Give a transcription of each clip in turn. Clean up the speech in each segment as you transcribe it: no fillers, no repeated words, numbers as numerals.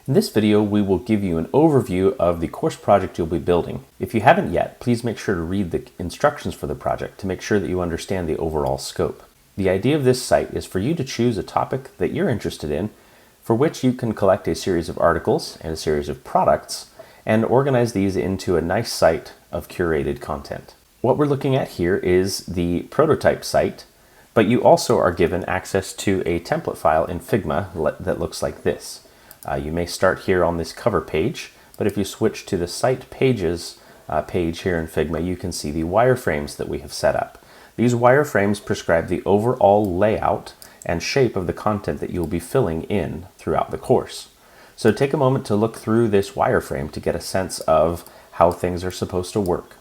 In this video, we will give you an overview of the course project you'll be building. If you haven't yet, please make sure to read the instructions for the project to make sure that you understand the overall scope. The idea of this site is for you to choose a topic that you're interested in, for which you can collect a series of articles and a series of products, and organize these into a nice site of curated content. What we're looking at here is the prototype site, but you also are given access to a template file in Figma that looks like this. You may start here on this cover page, but if you switch to the Site Pages page here in Figma, you can see the wireframes that we have set up. These wireframes prescribe the overall layout and shape of the content that you'll be filling in throughout the course. So take a moment to look through this wireframe to get a sense of how things are supposed to work.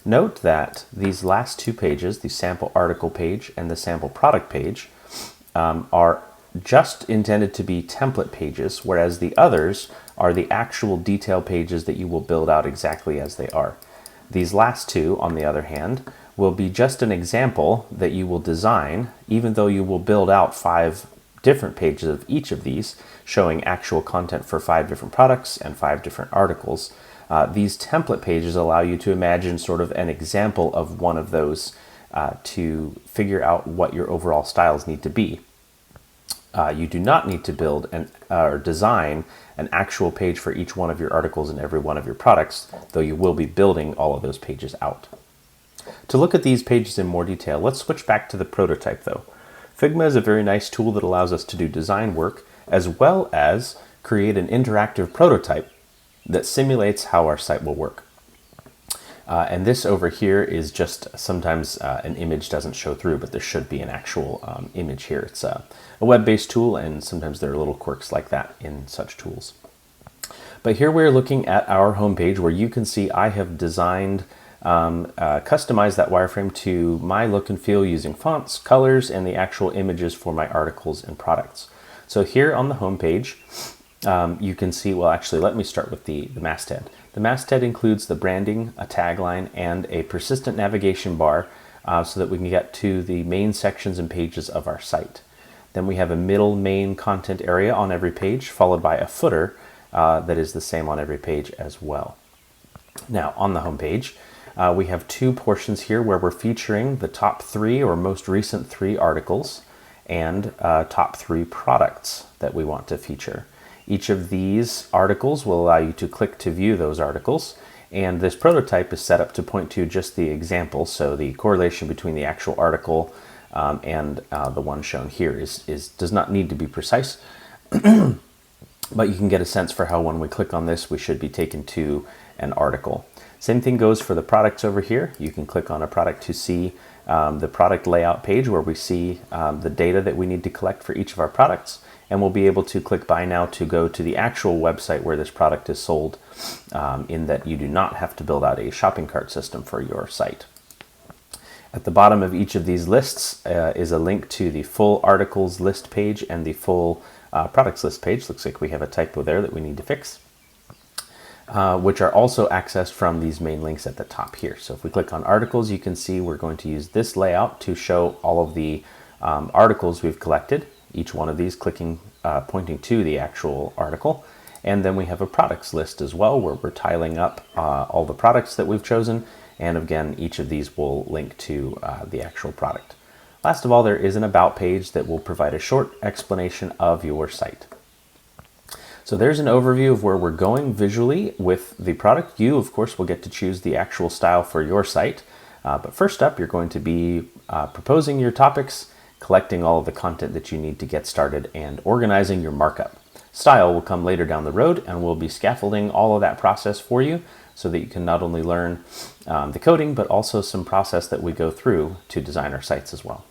Note that these last two pages, the sample article page and the sample product page, are just intended to be template pages, whereas the others are the actual detail pages that you will build out exactly as they are. These last two, on the other hand, will be just an example that you will design, even though you will build out 5 different pages of each of these, showing actual content for 5 different products and 5 different articles. These template pages allow you to imagine sort of an example of one of those to figure out what your overall styles need to be. You do not need to build or design an actual page for each one of your articles and every one of your products, though you will be building all of those pages out. To look at these pages in more detail, let's switch back to the prototype though. Figma is a very nice tool that allows us to do design work as well as create an interactive prototype that simulates how our site will work. And this over here is just sometimes an image doesn't show through, but there should be an actual image here. It's a web-based tool, and sometimes there are little quirks like that in such tools. But here we're looking at our homepage where you can see I have designed, customized that wireframe to my look and feel using fonts, colors, and the actual images for my articles and products. So here on the homepage, you can see, well, actually, let me start with the masthead. The masthead includes the branding, a tagline, and a persistent navigation bar so that we can get to the main sections and pages of our site. Then we have a middle main content area on every page, followed by a footer that is the same on every page as well. Now, on the homepage, we have 2 portions here where we're featuring the top 3 or most recent 3 articles and top 3 products that we want to feature. Each of these articles will allow you to click to view those articles, and this prototype is set up to point to just the example, so the correlation between the actual article and the one shown here does not need to be precise, but you can get a sense for how when we click on this, we should be taken to an article. Same thing goes for the products over here. You can click on a product to see the product layout page where we see the data that we need to collect for each of our products. And we'll be able to click Buy Now to go to the actual website where this product is sold, in that you do not have to build out a shopping cart system for your site. At the bottom of each of these lists is a link to the full articles list page and the full products list page. Looks like we have a typo there that we need to fix, which are also accessed from these main links at the top here. So if we click on articles, you can see we're going to use this layout to show all of the articles we've collected. Each one of these pointing to the actual article. And then we have a products list as well, where we're tiling up all the products that we've chosen. And again, each of these will link to the actual product. Last of all, there is an about page that will provide a short explanation of your site. So there's an overview of where we're going visually with the product. You, of course, will get to choose the actual style for your site. But first up, you're going to be proposing your topics, collecting all of the content that you need to get started, and organizing your markup. Style will come later down the road, and we'll be scaffolding all of that process for you so that you can not only learn the coding, but also some process that we go through to design our sites as well.